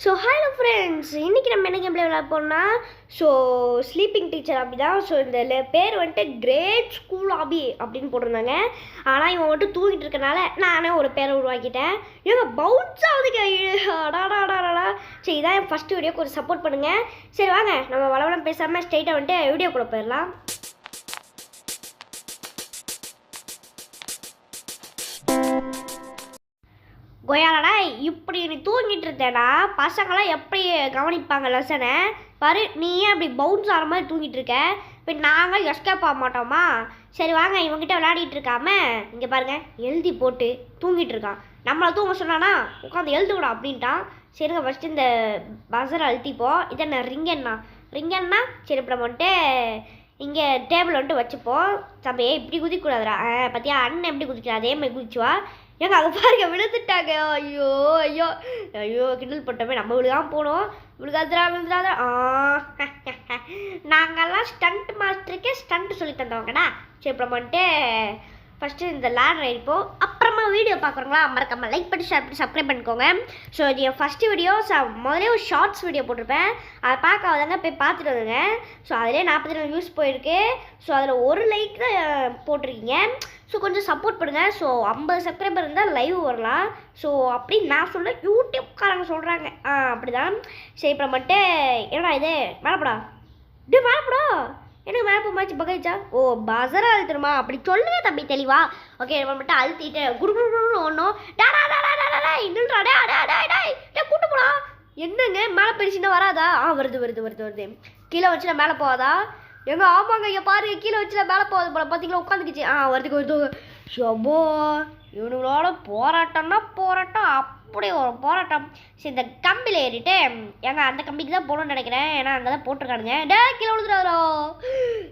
So hello friends, இன்றைக்கி நம்ம என்ன கேம் விளையாட போகிறோம்னா ஸ்லீப்பிங் டீச்சர் அப்படி தான். ஸோ இந்த பேர் வந்துட்டு கிரேட் ஸ்கூல் ஆபி அப்படின்னு போட்டிருந்தாங்க. ஆனால் இவன் வந்துட்டு தூங்கிட்டு இருக்கனால நானே ஒரு பேரை உருவாக்கிட்டேன். இவங்க பவுன்ஸ் ஆகுதுங்க. அடாடாடாடா. சரி, இதான் என் ஃபஸ்ட்டு வீடியோக்கு ஒரு சப்போர்ட் பண்ணுங்கள். சரி வாங்க, நம்ம வளவளம் பேசாமல் ஸ்ட்ரெயிட்டாக வந்துட்டு வீடியோக்குள்ளே போயிடலாம். கொய்யாலடா, இப்படி நீ தூங்கிட்டு இருந்தேனா பசங்களாம் எப்படி கவனிப்பாங்க லெசனை பாரு. நீ ஏன் அப்படி பவுன்ஸ் ஆகிற மாதிரி தூங்கிட்டு இருக்க? இப்போ நாங்கள் எஸ்கேப் ஆக மாட்டோமா? சரி வாங்க, இவங்ககிட்ட விளையாடிட்டு இருக்காம இங்கே பாருங்க, எழுதி போட்டு தூங்கிட்டு இருக்கான். நம்மளை தூங்க சொன்னானா உட்காந்து எழுதுக்கூடா அப்படின்ட்டான். சரிங்க, ஃபஸ்ட்டு இந்த பஸரை அழுத்திப்போம். இதை நான் ரிங்கன்னா சரி, அப்புறம் வந்துட்டு இங்கே டேபிள் வந்துட்டு வச்சுப்போம். தம்பி இப்படி குதிக்கூடாதுடா. பார்த்தியா அண்ணன் எப்படி குதிக்கிறா அதே மாதிரி குதிச்சுவா. ஏங்க அங்கே பாருங்க, விழுந்துட்டாங்க. ஐயோ ஐயோ ஐயோ, கிண்டல் போட்டோமே, நம்ம விழுகாம போனோம். விழுகாதுரா. நாங்கள்லாம் ஸ்டண்ட் மாஸ்டருக்கே ஸ்டண்ட் சொல்லி தந்தவங்கடா. சரி, அப்புறம் வந்துட்டு ஃபஸ்ட்டு இந்த லேடர் இருப்போம். அப்புறமா வீடியோ பார்க்குறோங்களா, மறக்காம லைக் பண்ணி ஷேர் பண்ணி சப்ஸ்கிரைப் பண்ணிக்கோங்க. ஸோ இது என் ஃபஸ்ட்டு வீடியோ. முதலே ஒரு ஷார்ட்ஸ் வீடியோ போட்டிருப்பேன், அதை பார்க்காதவங்க போய் பார்த்துட்டு வந்துங்க. ஸோ அதிலே 42 வியூஸ் போயிருக்கு. ஸோ அதில் ஒரு லைக் தான் போட்டிருக்கீங்க. ஸோ கொஞ்சம் சப்போர்ட் பண்ணுங்கள். ஸோ 50 சப்ஸ்கிரைபர் இருந்தால் லைவ் வரலாம். ஸோ அப்படி நான் சொல்ல யூடியூப்காரங்க சொல்கிறாங்க. அப்படி தான். சரி, அப்புறம் மட்டும் என்னடா இது மேலப்படா, இப்படி மேலப்படா, எனக்கு மேலே போமாச்சு பகைச்சா. ஓ, பஸரை அழுத்தணுமா? அப்படி சொல்லுங்க தம்பி தெளிவா. ஓகே, நம்ம மட்டும் அழுத்திட்டு குடுகுடுன்னு ஒன்றும் கூட்டு போடா. என்னங்க மேலே பெருசுன்னா வராதா? வருது. கீழே வச்சு நான் மேலே போகாதா? எங்க ஆமாங்க, இங்கே பாருங்க, கீழே வச்சு நான் மேலே போகாது போல. பார்த்தீங்களா, உட்காந்துக்குச்சு. வருது. ஷபோ, இவனுங்களோட போராட்டம்னா போராட்டம், அப்படியே ஒரு போராட்டம். சரி, இந்த கம்பியில் ஏறிட்டு ஏங்க அந்த கம்பிக்கு தான் போகணும்னு நினைக்கிறேன். ஏன்னா அங்கே தான் போட்டிருக்கானுங்க. டே, கீழே விழுந்துடாதோ.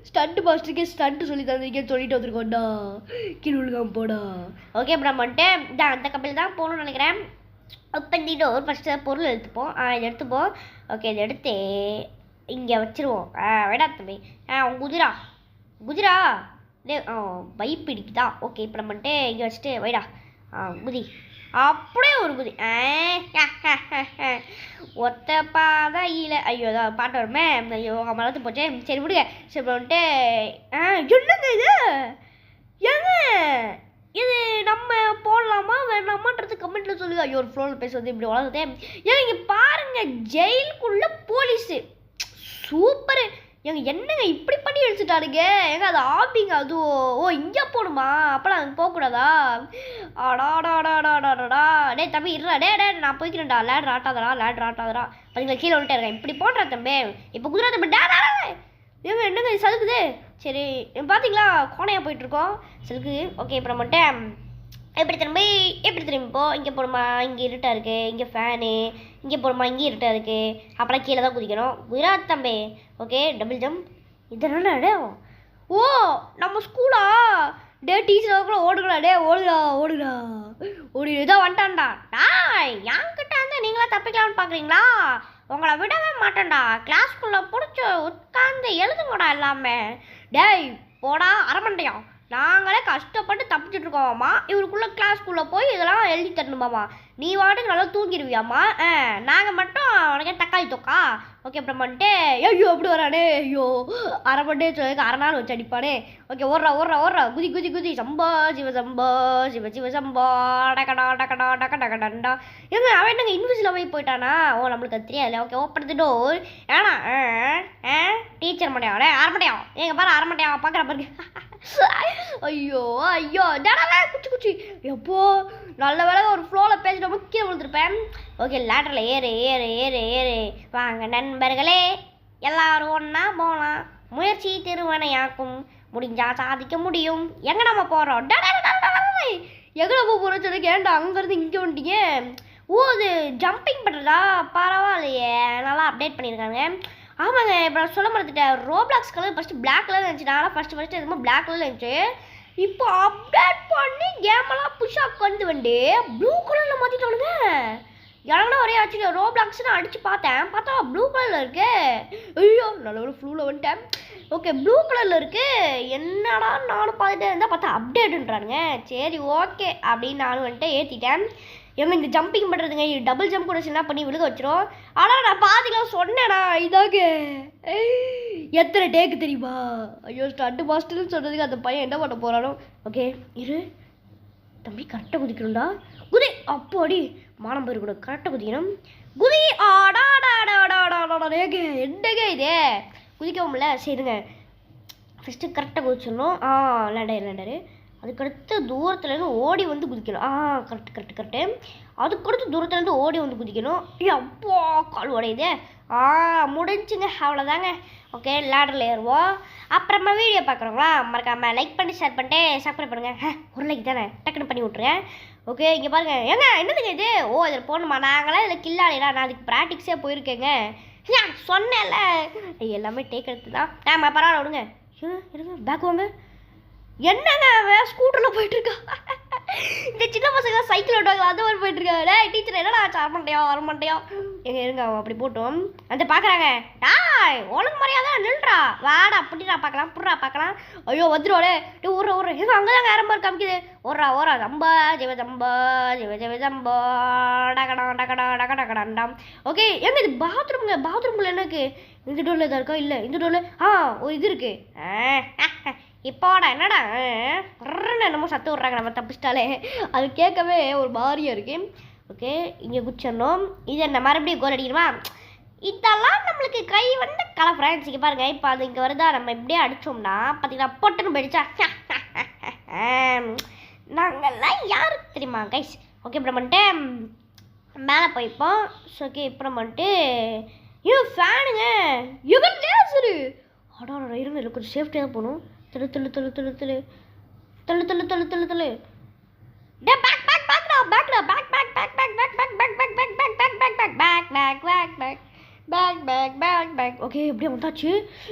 ஸ்டண்ட் மாஸ்டருக்கே ஸ்டண்ட் சொல்லி தந்திருக்கேன்னு சொல்லிட்டு வந்துருக்கோண்டா. கீழே விழுகாம போடா. ஓகே, அப்புறம் வந்துட்டு அந்த கம்பியில் தான் போகணும்னு நினைக்கிறேன். இப்போ ஒரு ஃபஸ்ட்டு பொருள் எடுத்துப்போம். இதை எடுத்துப்போம். ஓகே, இதை எடுத்து இங்கே வச்சுருவோம். வேடா தம்பி, குதிரா டே. பைப் பிடிக்குதா? ஓகே, இப்போ நம்ம வந்துட்டு இங்கே வச்சுட்டு வைடா. குதி, அப்படியே ஒரு குதி. ஒத்த பாதையில் ஐயோ தான் பாட்டு வருமே. ஐயோ மறந்து போச்சே. சரி விடுங்க. சரி, இப்போ வந்துட்டு என்னங்க இது? ஏங்க இது நம்ம போடலாமா வேணாமான்றது கமெண்ட்டில் சொல்லுங்க. ஐயோ, ஒரு ஃப்ளோரில் பேசுவது இப்படி வளர்ந்ததே. ஏங்க இங்கே பாருங்கள், ஜெயிலுக்குள்ளே போலீஸு. சூப்பரு. ஏங்க என்னங்க இப்படி பண்ணி எடுத்துட்டாருங்க. ஏங்க அது ஆபிங்க அதுவும். ஓ, இங்கே போகணுமா? அப்போலாம் அங்கே போகக்கூடாதா? அடாடாடாடாடாடா. டே தம்பி இருடா. டே நான் போய்க்கிறேன்டா. லேட்ரு ஆட்டாதரா. அதுங்க கீழே வந்துட்டே இருக்கேன். இப்படி போடுறா தம்பி. இப்போ குதிரை தம்பி. ஏங்க என்னங்க இது சதுக்குது? சரி, பார்த்தீங்களா, கோணையாக போயிட்டுருக்கோம் சதுக்கு. ஓகே, அப்புறம் மட்டும் எப்படி திரும்பி போ. இங்கே போடுமா, இங்கே இருட்டாக இருக்குது. இங்கே ஃபேனு. இங்கே போடுமா, இங்கே இருட்டாக இருக்குது. அப்புறம் கீழே தான் குதிக்கணும். குதிராத் தம்பி. Okay, double jump. இதனால டே, ஓ நம்ம ஸ்கூலா? டே டீச்சர் கூட ஓடுங்களா. டே ஓடுடா. இதான் வந்துட்டான்டா. என்கிட்ட வந்து நீங்களா தப்பிக்கலாம்னு பார்க்குறீங்களா? உங்களை விடவே மாட்டேன்டா. கிளாஸ்க்குள்ளே பிடிச்சி உட்காந்து எழுதுங்கடா எல்லாமே. டேய் போடா அரமண்டையா. நாங்களே கஷ்டப்பட்டு தப்பிச்சுட்டு இருக்கோமாம்மா. இவருக்குள்ளே கிளாஸ்க்குள்ளே போய் இதெல்லாம் எழுதி தரணுமாம்மா. நீ வாட்டுக்கு நல்லா தூங்கிடுவியாம்மா. நாங்கள் மட்டும் உனக்கே தக்காளி தொக்கா. ஓகே, அப்புறம் வந்துட்டு ஐயோ அப்படி வரானே. ஐயோ அரமண்டே சொல்லி அரைநாள் வச்சு அடிப்பானே. ஓகே, ஓடுறா. குதி சம்பா சிவ டக்கடா. ஏங்க அவன் என்னங்க இன்விசிபிள் போய் போயிட்டானா? ஓ, நம்மளுக்கு அது தெரியாது. Okay, open the door. ஏன்னா டீச்சர் மண்டையா அரமண்டையா. எங்க பாரு அரமண்டையா பார்க்குற பாருங்க. ஐயோ டேடா குச்சி எப்போ நல்ல வேலை ஒரு ஃப்ளோவில் பேசிட்டு கீழே விழுந்துருப்பேன். ஓகே, லேட்டரில் ஏறு. வாங்க நண்பர்களே, எல்லாரும் ஒன்றா போகலாம். முயற்சி திருவனையாக்கும், முடிஞ்சா சாதிக்க முடியும். எங்கே நம்ம போகிறோம்? எங்கே நம்ம போகிறோம் சொல்லி ஏன்டா அங்கேருந்து இங்கே வந்துட்டீங்க? ஓ, அது ஜம்பிங் பண்ணுறதா? பரவாயில்லையே, நல்லா அப்டேட் பண்ணியிருக்காங்க. ஆமாங்க, இப்போ நான் சொல்ல மறந்துட்டேன். Roblox colour first black colour இருந்துச்சு. நான் ஃபஸ்ட்டு எதுவுமே பிளாக் கலர் இருந்துச்சு. இப்போ அப்டேட் பண்ணி கேமெல்லாம் புஷ்ஷாக வந்து ப்ளூ கலரில் மாற்றிட்டானுங்க. எனக்குனா ஒரே ஆச்சு. ரோப்ளாக்ஸ்னு அடித்து பார்த்தா ப்ளூ கலரில் இருக்கு. ஐயோ நல்ல ஒரு ஃப்ளூவில் வந்துட்டேன். ஓகே, ப்ளூ கலரில் இருக்குது. என்னடா நானும் பார்த்துட்டே இருந்தால் பார்த்தா அப்டேட்டுன்றானுங்க. சரி ஓகே அப்படின்னு நானும் வந்துட்டு ஏற்றிட்டேன். ஏங்க இந்த ஜம்பிங் பண்ணுறதுங்க டபுள் ஜம்ப் கூட சின்ன பண்ணி விழுக வச்சிரும். ஆனால் நான் பாதிலாம் சொன்னேனா இதாங்க எத்தனை டேக்கு தெரியுமா? ஐயோ ஸ்டண்ட் மாஸ்டர்னு சொன்னதுக்கு அந்த பையன் என்ன பண்ண போகிறானோ. ஓகே இரு தம்பி கரெக்டாக குதிக்கணும்டா. குதி அப்போடி மானம் போயிருக்கணும். கரெக்டாக குதிக்கணும். குதி ஆடாடாடாடாடாடாடேங்க என்னங்க இதே குதிக்கவும்ல. சரிங்க ஃபஸ்ட்டு கரெக்டாக குதிச்சிடணும். லேண்டரு அதுக்கடுத்து தூரத்துலேருந்து ஓடி வந்து குதிக்கணும். கரெக்டு அதுக்கடுத்து தூரத்துலேருந்து ஓடி வந்து குதிக்கணும். அப்போ கால் உடையுதே. முடிஞ்சுங்க அவ்வளோதாங்க. ஓகே லேடரில் ஏறுவோம். அப்புறமா வீடியோ பார்க்குறோங்களா மறக்காமல் லைக் பண்ணி ஷேர் பண்ணிட்டு சப்ஸ்கிரைப் பண்ணுங்கள். ஒரு லைக் தானே டக்குன்னு பண்ணி விட்ருங்க. ஓகே இங்கே பாருங்கள் ஏங்க என்னதுங்க இது? இதில் போகணுமா? நாங்களாம் இதில் கில்லாடிடா. நான் அதுக்கு ப்ராக்டிக்ஸே போயிருக்கேங்க. சொன்னேன்ல எல்லாமே டேக் எடுத்து தான். பரவாயில்ல விடுங்க. இருங்க பேக் வாங்க. என்னங்க அவன் ஸ்கூட்டரில் போயிட்டுருக்கா? இந்த சின்ன பசங்க சைக்கிள் ஓட்டுவாங்க அந்த மாதிரி போயிட்டுருக்காங்க. டீச்சர் என்னடா வரமாட்டியா எங்க இருங்க அவன் அப்படி போட்டோம் அந்த பார்க்குறாங்க. உனக்கு மரியாதை நில்றா வாடா அப்படிடா பார்க்கலாம் புட்றா பார்க்கலாம். ஐயோ வந்துடுவாடே ஊற எங்க அங்கே தாங்க ஆரம்பம் காமிக்குது. ஓரா ஜம்பா ஜெவ ஜம்பா டகடாம். ஓகே எங்க இது பாத்ரூம்ல எனக்கு இந்த டோரில் எதாவது இருக்கா? இல்லை இந்த டோரில் ஒரு இது இருக்கு. இப்போடா என்னடா என்னமோ சத்து விட்றாங்க நம்ம தப்பிச்சிட்டாலே. அது கேட்கவே ஒரு மாதிரியாக இருக்கு. ஓகே இங்கே குச்சிடணும். இது என்ன மறுபடியும் கோல் அடிக்கணுமா? இதெல்லாம் நம்மளுக்கு கை வந்து கலை ஃப்ரெண்ட்ஸ். இங்கே பாருங்கள் இப்போ அது இங்கே வருதா? நம்ம இப்படியே அடித்தோம்னா பார்த்தீங்கன்னா பொட்டுன்னு போயிடுச்சா? நாங்கள்லாம் யாரு தெரியுமா கைஸ்? ஓகே இப்போ வந்துட்டு மேலே போய்ப்போம். ஸோ ஓகே இப்போ நம்ம வந்துட்டு ஃபேனுங்க எவ்வளோ லேசரு இருங்க இல்லை கொஞ்சம் சேஃப்டியாக தான் போகணும். தள்ளு ஓகே எப்படியே வந்தாச்சு.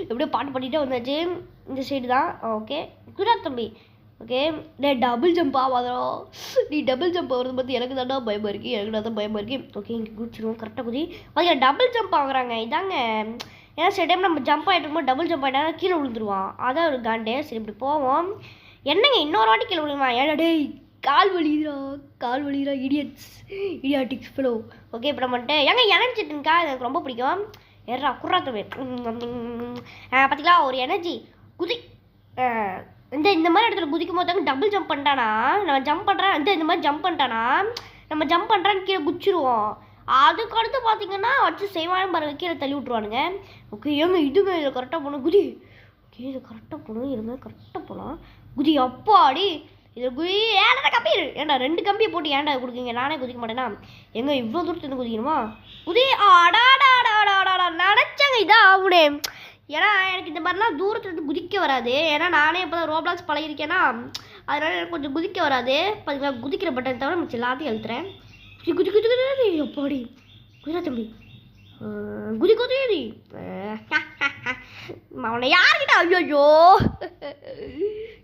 எப்படியோ பாட்டு பாடிட்டே வந்தாச்சு. இந்த சைடு தான். ஓகே குஜராத் தம்பி. ஓகே டபுள் ஜம்ப் ஆகாதோ? நீ டபுள் ஜம்ப் ஆகிறது பற்றி எனக்கு தாண்டா பயமாக இருக்குது. ஓகே இங்கே குதிச்சிருவோம் கரெக்டாக குதி. ஓகே டபுள் ஜம்ப் ஆகுறாங்க இதாங்க. ஏன்னா சில டைம் நம்ம ஜம்ப் ஆகிட்டு இருக்கும்போது டபுள் ஜம்ப் ஆகிட்டா கீழே விழுந்துருவான். அதான் ஒரு காண்டே. சரி இப்படி போவோம். என்னங்க இன்னொரு வாட்டி கீழே விழுமா? ஏடா டேய் கால் வலிதா இடியாட்டிக்ஸ் ஃபெலோ. ஓகே இப்போ நம்ம வந்துட்டு எனர்ஜி ட்ரிங்க்கா எனக்கு ரொம்ப பிடிக்கும். ஏறா குர்ராத்தவே பார்த்தீங்களா ஒரு எனர்ஜி குதி. இந்த மாதிரி இடத்துல குதிக்கும் போது டபுள் ஜம்ப் பண்ணிட்டானா நம்ம ஜம்ப் பண்ணுறேன் இந்த மாதிரி ஜம்ப் பண்ணிட்டானா நம்ம ஜம்ப் பண்ணுறான்னு கீழே குச்சிருவோம். அதுக்கு அடுத்து பார்த்தீங்கன்னா வச்சு செய்வானு பாருங்க கீழே தள்ளி விட்ருவானுங்க. ஓகே இதுங்க இதில் கரெக்டாக போகணும் குதி. ஓகே இது கரெக்டாக போகணும் இருங்க கரெக்டாக போகலாம் குதி. அப்பாடி இதில் குதி ஏன்டா கம்பி ஏன்டா 2 கம்பியை போட்டு ஏன்டா கொடுக்குங்க? நானே குதிக்க மாட்டேன்னா இவ்வளோ தூரத்துலேருந்து குதிக்கணுமா? குதி ஆடாடாடாடாடா நினச்சாங்க இதான் ஆகுனே. ஏன்னா எனக்கு இந்த மாதிரிலாம் தூரத்துலேருந்து குதிக்க வராது. ஏன்னா நானே இப்போ தான் ரோப்ளாக்ஸ் பழகிருக்கேன்னா அதனால எனக்கு கொஞ்சம் குதிக்க வராது. பார்த்தீங்களா குதிக்கிற பட்டன் தவிர மிச்சம் எல்லாத்தையும் அழுத்துறேன். எப்பாடி குதிரா தம்பி குதி அவனை யாருக்கிட்ட? ஐயோ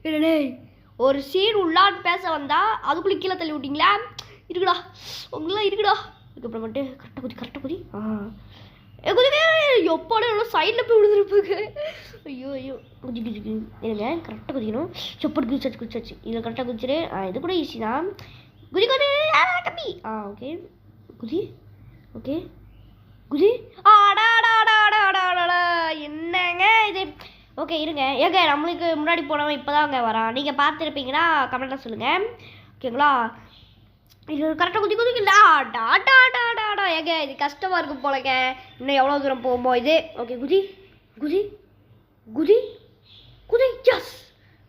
என்னடே ஒரு சீன் உள்ளான்னு பேச வந்தா அதுக்குள்ளே கீழே தள்ளி விட்டிங்களா? இருக்குடா உங்களாம் இருக்குடா. அதுக்கப்புறம் மட்டும் கரெக்டாக குதி குதிக்க எப்பாடி எவ்வளோ சைடில் போய் விழுந்துருப்பாங்க. ஐயோ குதி இருங்க கரெக்டாக குதிக்கணும். செப்படி குதிச்சாச்சு இதில் கரெக்டாக குதிச்சிரு. இது கூட ஈஸி தான். குதி கம்பி. ஓகே குதி என்னங்க இது? ஓகே இருங்க நம்மளுக்கு முன்னாடி போனவன் இப்போ தான் அங்கே வரான். நீங்கள் பார்த்துருப்பீங்கன்னா கமெண்ட்டாக சொல்லுங்கள் ஓகேங்களா? இது கரெக்டாக குதிக்கலா இது கஷ்டமாக இருக்கும் போலங்க. இன்னும் எவ்வளோ தூரம் போகுமோ இது. ஓகே குதி எஸ்.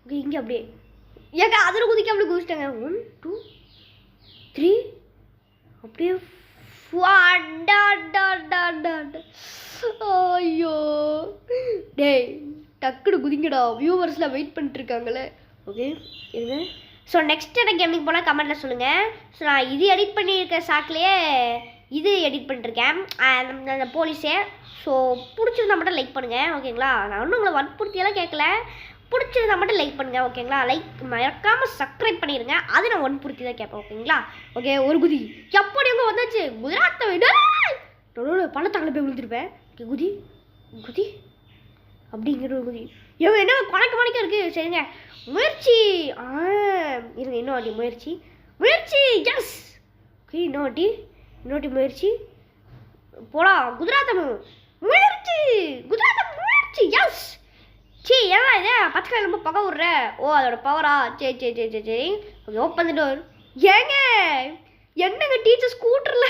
ஓகே இங்கே அப்படியே அதில் குதிக்க அப்படியே குதிச்சிட்டாங்க. 1 2 3 அப்படியே ஐயோ டேய் டக்குனு குதிங்கடா. வியூவர்ஸ்லாம் வெயிட் பண்ணிட்டு இருக்காங்களே. ஓகே இருங்க. ஸோ நெக்ஸ்ட் எனக்கு கேமிங் போனால் கமெண்ட்டில் சொல்லுங்கள். ஸோ நான் இது எடிட் பண்ணியிருக்க சாக்கிலேயே இது எடிட் பண்ணிட்டுருக்கேன் அந்த போலீஸே. ஸோ பிடிச்சிருந்தா மட்டும் லைக் பண்ணுங்கள் ஓகேங்களா? நான் ஒன்றும் உங்களை வற்புறுத்தியெல்லாம் கேட்கல. பிடிச்சிருந்தா மட்டும் லைக் பண்ணுங்கள் ஓகேங்களா? லைக் மறக்காமல் சப்ஸ்கிரைப் பண்ணிடுங்க. அது நான் வற்புறுத்தி தான் கேட்பேன் ஓகேங்களா? ஓகே ஒரு குதி எப்படி எங்கே வந்தாச்சு? குஜராத்தை விட பள்ளத்தாக்கில் போய் விழுந்துருப்பேன். ஓகே குதி அப்படிங்கிற ஒரு குதி. என்ன கணக்கு இருக்குது. சரிங்க முயற்சி இருங்க இன்னும் முயற்சி எஸ் ஓகே இன்னொட்டி முயற்சி போடா குதிராத்தம் முயற்சி எஸ் சரி ஏன்னா இதே பச்சை ரொம்ப பகை விட்ற ஓ அதோட பவரா சரி ஓகே ஓப்பன் தி டோர் ஏங்க என்னங்க டீச்சர் ஸ்கூட்டரில்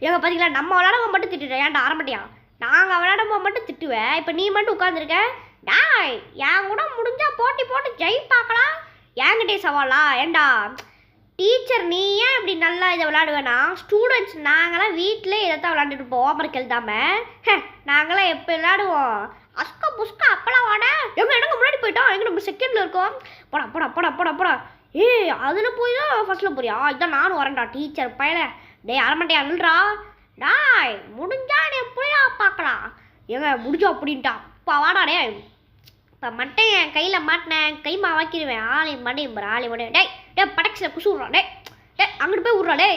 ஏங்க பார்த்தீங்களா நம்ம விளையாடவும் மட்டும் திட்டுறேன் ஏன்டா ஆரம்பிட்டியா நாங்கள் விளையாடும்போது மட்டும் திட்டுவேன் இப்போ நீ மட்டும் உட்காந்துருக்க டாய் என் கூட முடிஞ்சா போட்டு ஜெய் பார்க்கலாம் என்கிட்டே சவாலா ஏண்டா டீச்சர் நீ ஏன் இப்படி நல்லா இதை விளையாடுவேனா ஸ்டூடெண்ட்ஸ் நாங்களாம் வீட்டிலே இதைத்தான் விளையாண்டுட்டு இருப்போம் ஹோம்ஒர்க் எழுதாமல் நாங்களாம் எப்போ விளையாடுவோம் அஸ்கா புஸ்கா அப்பெல்லாம் வாட எங்க முன்னாடி போயிட்டோம் எங்க நம்ம செகண்டில் இருக்கோம் போடா அதில் போய் தான் ஃபர்ஸ்ட்டில் போறியா இதான் நானும் வரேன்டா டீச்சர் பையல டேய் அரமண்டையா நில்றா டாய் முடிஞ்சா நீ எப்படியா பார்க்கலாம் ஏங்க முடிஞ்சா அப்படின்ட்டா அப்பா வாடா டே இப்போ மட்டும் என் கையில் மாட்டினேன் கைமா வாக்கிடுவேன் ஆளி மண்டே டே படக்ஸில் குசு விட்றான் டே அங்கிட்டு போய் விட்றா டே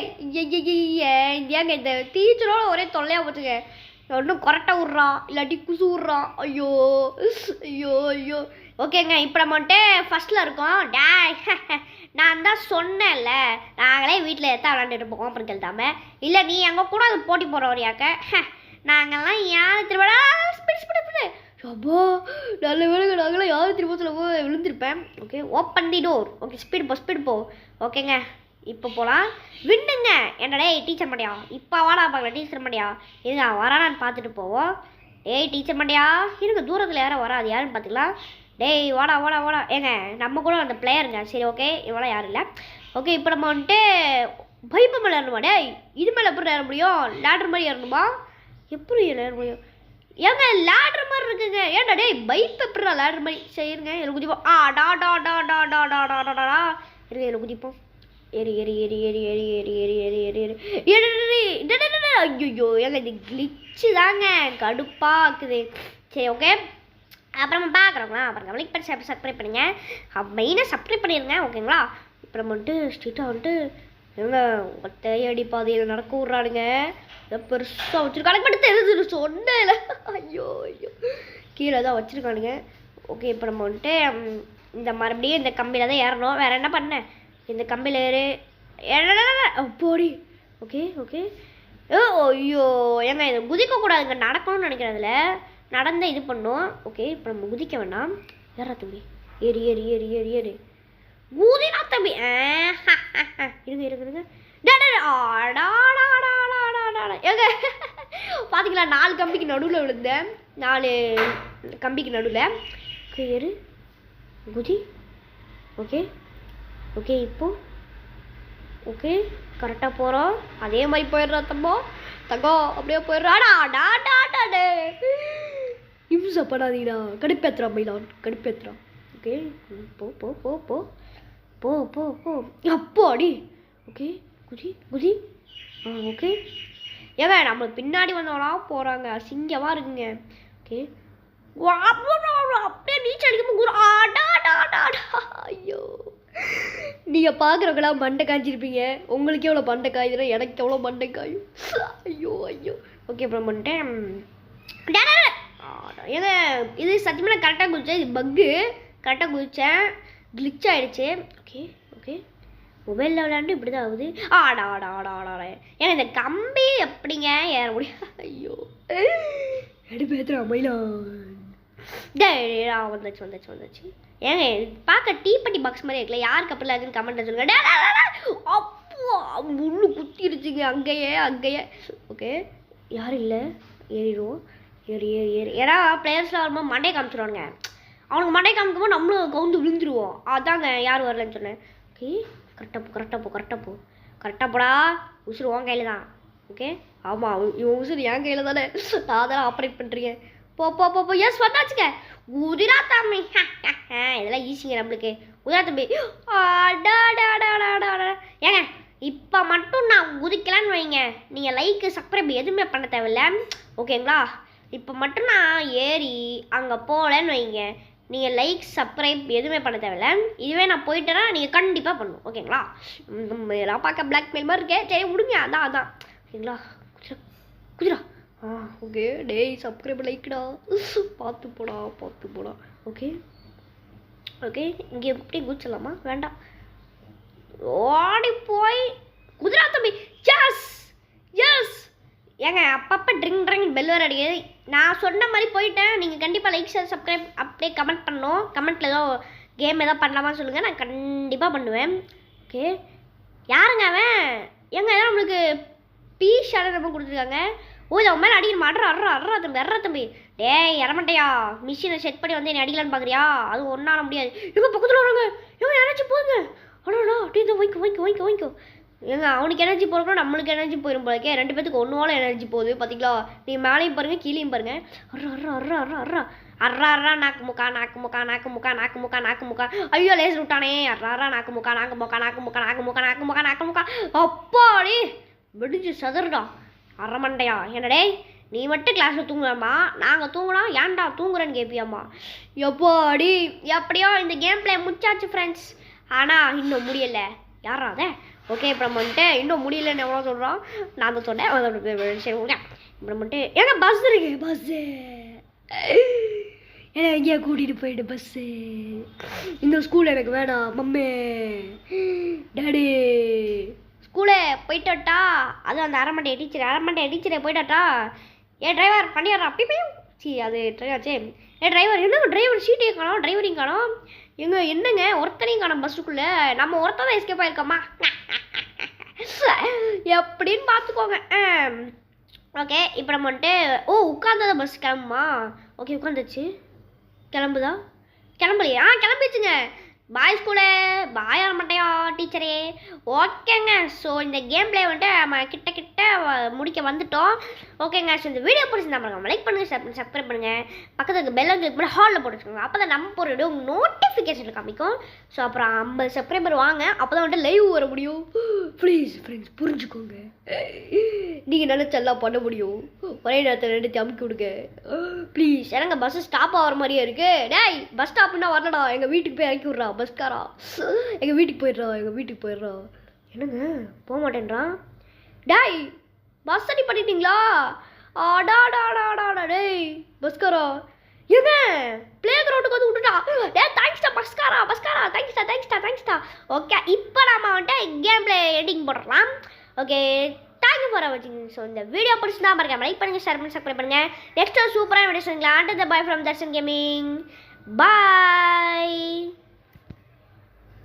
ஏங்க இந்த டீச்சரோட ஒரே தொல்லையாக போச்சுங்க ஒன்றும் கரெக்டாக விட்றான் இல்லாட்டி குசு விட்றான் ஐயோ ஓகேங்க இப்போ நம்ம வந்துட்டு ஃபஸ்ட்டில் இருக்கோம் டாய் நான் தான் சொன்னேன்ல நாங்களே வீட்டில் எத்தான் விளாண்டுட்டு போவோம் அப்புறம் கேள்தாம இல்லை நீ எங்கள் கூட அது போட்டி போடுறவரியாக்க நாங்கள்லாம் யார் திருவிழா ஸ்பீடு அப்போ நல்ல வேலைங்க நாங்களாம் யார் திரும்ப சொல்ல விழுந்திருப்பேன் okay open the door okay speed போ ஓகேங்க இப்போ போகலாம் விண்ணுங்க என்னடே டீச்சர் மண்டியா இப்போ வாடா பார்க்கலாம் டீச்சர் மண்டியா இருங்க வரானான்னு பார்த்துட்டு போவோம் டீச்சர் மண்டியா இருங்க தூரத்தில் யாரும் வராது யாருன்னு பார்த்துக்கலாம் டேய் வாடா ஏங்க நம்ம கூட அந்த பிளேயருங்க சரி ஓகே இவ்வளோ யாரும் இல்லை ஓகே இப்போ நம்ம வந்துட்டு பைப்பு மேலே ஏறணுமா டேய் இது மேலே எப்படி ஏற முடியும் லேடர் மாதிரி ஏறணுமா எப்படி ஏற முடியும் ஏங்க லேடர் மாதிரி இருக்குங்க ஏன்டா டேய் பைப் எப்படா லேடர் மாதிரி சரிங்க இதில் குதிப்போம் இருங்க இதில் குதிப்போம் ஏறி ஐயோ ஏங்க இது கிளிச்சு தாங்க கடுப்பாக்குது சரி ஓகே அப்புறமா பார்க்குறோங்களா அப்புறம் லைக் பண்ணி சப்ஸ்கிரைப் பண்ணுங்க மெயினாக சப்ஸ்கிரைப் பண்ணிடுங்க ஓகேங்களா அப்புறம் வந்துட்டு ஸ்ட்ரீட்டாக வந்துட்டு ஏங்க தேடி பாதையில் நடக்க விட்றானுங்க பெருசாக வச்சுருக்கானுங்க மட்டும் தெரிஞ்சிரு சொன்னேன் ஐயோ கீழே தான் வச்சுருக்கானுங்க ஓகே இப்போ நம்ம வந்துட்டு இந்த மறுபடியும் இந்த கம்பியில் தான் ஏறணும் வேறு என்ன பண்ணேன் இந்த கம்பியில் ஏறு போடி ஓகே ஐயோ ஏங்க இதை குதிக்கக்கூடாதுங்க நடக்கணும்னு நினைக்கிறதுல நடந்த இது பண்ணோம் ஓகே இப்போ நம்ம குதிக்க வேண்டாம் ஏறா தம்பி ஏறி குதிரா தம்பி இருங்க ஏங்க பார்த்தீங்களா 4 கம்பிக்கு நடுவில் விழுந்தேன் 4 கம்பிக்கு நடுவில் ஏறு குதி ஓகே இப்போ ஓகே கரெக்டாக போகிறோம் அதே மாதிரி போயிடுறா தங்கம் அப்படியே போயிடுறாடா யூஸாக பண்ணாதீங்கடா கடுப்பேத்துறான் மயிலான் கடுப்பேத்துறான் ஓகே போ அப்போ அடி ஓகே குதி ஓகே ஏங்க நம்ம பின்னாடி வந்தவனா போகிறாங்க அசிங்கமாக இருக்குங்க ஓகே அப்படியே நீச்சல் அடிக்கும் ஐயோ நீங்கள் பார்க்குறவங்களாம் மண்டை காய்ச்சிருப்பீங்க உங்களுக்கு எவ்வளோ மண்டை காயுதுன்னா எனக்கு எவ்வளோ மண்டை காயும் ஐயோ ஓகே அப்புறம் பண்ணிட்டேன் ஏங்க இது சத்தியமாக நான் கரெக்டாக குதிச்சேன் இது பக்கு கரெக்டாக குதித்தேன் கிளிச் ஆகிடுச்சு ஓகே மொபைலில் விளையாண்டு இப்படி தான் ஆகுது ஆடா ஏன்னா இந்த கம்பி எப்படிங்க ஏற முடியும் ஐயோ எடுப்பேத்துறா மயிலான் வந்துச்சு ஏங்க பார்க்க டீப்பட்டி பாக்ஸ் மாதிரி இருக்குல்ல யாருக்கு அப்படி இருக்குன்னு கமெண்ட் சொல்லுங்க அப்போ முள்ளு குத்திருச்சுங்க அங்கேயே ஓகே யாரும் இல்லை ஏறிடுவோம் ஏறி ஏன்னா பிளேயர்ஸ்லாம் வரும்போது மண்டையை காமிச்சிடுவானுங்க அவனுக்கு மண்டையை காமிக்கும்போது நம்மளும் கவுந்து விழுந்துருவோம் அதாங்க யார் வரலன்னு சொன்னேன் ஓகே கரெக்டாக போடா உசுறு உன் கையில் தான் ஓகே ஆமாம் இவன் உசுறு என் கையில் தானே நான் தானே ஆப்ரேட் பண்ணுறீங்க போ எஸ் வந்தாச்சுங்க உதிரா தம்பி இதெல்லாம் ஈஸிங்க நம்மளுக்கு உதிரா தம்பி ஏங்க இப்போ மட்டும் நான் குதிக்கலான்னு வைங்க நீங்கள் லைக்கு சப்ஸ்கிரைப் எதுவுமே பண்ண தேவையில்ல ஓகேங்களா இப்போ மட்டும் நான் ஏறி அங்கே போகலன்னு வைங்க நீங்கள் லைக் சப்ஸ்கிரைப் எதுவுமே பண்ண தேவையில்ல இதுவே நான் போயிட்டேன்னா நீங்கள் கண்டிப்பாக பண்ணணும் ஓகேங்களா இதெல்லாம் பார்க்க பிளாக்மெயில் மாதிரி இருக்கேன் சரி விடுங்க அதான் ஓகேங்களா குதிரா ஓகே டேய் சப்ஸ்கிரைப் லைக்டா பார்த்து போடா ஓகே இங்கே எப்படி குதிச்சலாமா வேண்டாம் ஓடி போய் குதிரா தம்பி ஏங்க அப்பப்போ ட்ரிங் பெல் வர அடிக்குது. நான் சொன்ன மாதிரி போயிட்டேன். நீங்கள் கண்டிப்பாக லைக் ஷேர் சப்ஸ்கிரைப் அப்படியே கமெண்ட் பண்ணணும். கமெண்ட்டில் ஏதோ கேம் எதாவது பண்ணலாமான்னு சொல்லுங்கள், நான் கண்டிப்பாக பண்ணுவேன். ஓகே, யாருங்க அவன்? ஏங்க ஏதாவது நம்மளுக்கு ஷேடர் நம்ம கொடுத்துருக்காங்க. ஓ இதை மேலே அடிக்கணுமா? அட்ரா தம்பி டேய் இறமட்டையா, மிஷினை செட் பண்ணி வந்து என்னை அடிக்கலான்னு பார்க்குறியா? அது ஒன்றால முடியாது. இவங்க பக்கத்தில் வராங்க. இவங்க யாராச்சும் போங்க. அடா அப்படியே வாங்கிக்கோ. ஏங்க அவனுக்கு எனர்ஜி போகிறோம், நம்மளுக்கு எனர்ஜி போயிடும் போலக்கே. 2 பேத்துக்கு ஒன்றோட எனர்ஜி போகுது பார்த்தீங்களா? நீங்கள் மேலேயும் பாருங்கள் கீழேயும் பாருங்கள். அர்ரா நாக்கு முக்கா. ஐயோ லேஸ் விட்டானே. அர்ரா நாக்கு முக்கா. அப்பாடி வெடிஞ்சு சதுர்டா அரமண்டையா. என்னடே நீ மட்டும் கிளாஸில் தூங்குறாம்மா, நாங்கள் தூங்கலாம் ஏன்டா தூங்குறேன்னு கேட்பியாம்மா. எப்பாடி எப்படியோ இந்த கேம் பிளே முடிச்சாச்சு ஃப்ரெண்ட்ஸ். ஆனால் இன்னும் முடியலை. யாரா அதை? ஓகே இப்போ நம்ம வந்துட்டு இன்னும் முடியலன்னு எவ்வளோ சொல்கிறோம். நான் தான் சொன்னேன். சரி ஓகே இப்போ நம்ம வந்துட்டு ஏங்க பஸ் இருக்கு. பஸ்ஸு ஏன்னா எங்கேயா கூட்டிகிட்டு போயிட்டு பஸ்ஸு. இந்த ஸ்கூல் எனக்கு வேணாம் மம்மி டாடி. ஸ்கூலே போயிட்டோட்டா. அதுவும் அந்த அரமண்டை டீச்சரை போயிட்டாட்டா. டிரைவர் பண்ணிடுறா அப்படி போயும் அது ட்ரைவராச்சே. டிரைவர் என்னங்க டிரைவர் சீட்டையும் காணோம், டிரைவரையும் காணோம். என்னங்க ஒருத்தனையும் காணோம் பஸ்ஸுக்குள்ளே. நம்ம ஒருத்தர் தான் எஸ்கேப் ஆயிருக்கோமா எப்படின்னு பார்த்துக்கோங்க. ஓகே இப்போ நம்ம வந்துட்டு உட்காந்ததான் பஸ் கிளம்புமா? ஓகே உட்காந்துச்சு. கிளம்பலையா? கிளம்பிடுச்சுங்க. பாய் ஸ்கூலே பாய் ஆக மாட்டேயா டீச்சரே. ஓகேங்க ஸோ இந்த கேம் பிளே வந்துட்டு நம்ம கிட்ட முடிக்க வந்துட்டோம். ஓகேங்க ஸோ இந்த வீடியோ பிடிச்சிருந்தா பாருங்க லைக் பண்ணுங்கள், சப்ஸ்கிரைப் பண்ணுங்கள், பக்கத்துக்கு பெல் கிளிக் பண்ணி ஹாலில் போட்டு வச்சுக்கோங்க. அப்போ தான் நம்ம போகிற வீடியோ நோட்டிஃபிகேஷன் காமிக்கும். ஸோ அப்புறம் 50 சப்ஸ்கிரைபர் வாங்க, அப்போ தான் வந்துட்டு லைவ் வர முடியும். ப்ளீஸ் ஃப்ரெண்ட்ஸ் புரிஞ்சுக்கோங்க, நீங்கள் நினச்செல்லாம் பண்ண முடியும். ஒரே நேரத்தில் எடுத்து அமுக்கி விடுங்க ப்ளீஸ். எனக்கு பஸ்ஸு ஸ்டாப் ஆகிற மாதிரியே இருக்குது. டேய் பஸ் ஸ்டாப்னா வரலடா, எங்கள் வீட்டுக்கு போய் இறக்கி விட்றா பஸ்காரா. எங்கள் வீட்டுக்கு போயிடுறா. என்னங்க போக மாட்டேன்றான். டேய் பஸ் அடி பண்ணிட்டீங்களா? ஆடாடாடாடா டேய் பஸ்காரா. ஏங்க பிளே கிரவுண்டுக்கு வந்து விட்டுட்டா. தேங்க்ஸ்டா பஸ்காரா தேங்க்ஸ்டா. ஓகே இப்போ நம்ம வந்துட்டு கேம் பிளே எடிட்டிங் போடலாம். ஓகே தேங்க்யூ ஃபார் வாட்சிங். ஸோ இந்த வீடியோ பிடிச்சிருந்தா மறக்காம லைக் பண்ணுங்கள், ஷேர் பண்ணி சப்ஸ்கிரைப் பண்ணுங்கள். நெக்ஸ்ட் சூப்பராக videos and the bye from Darshan gaming. Bye.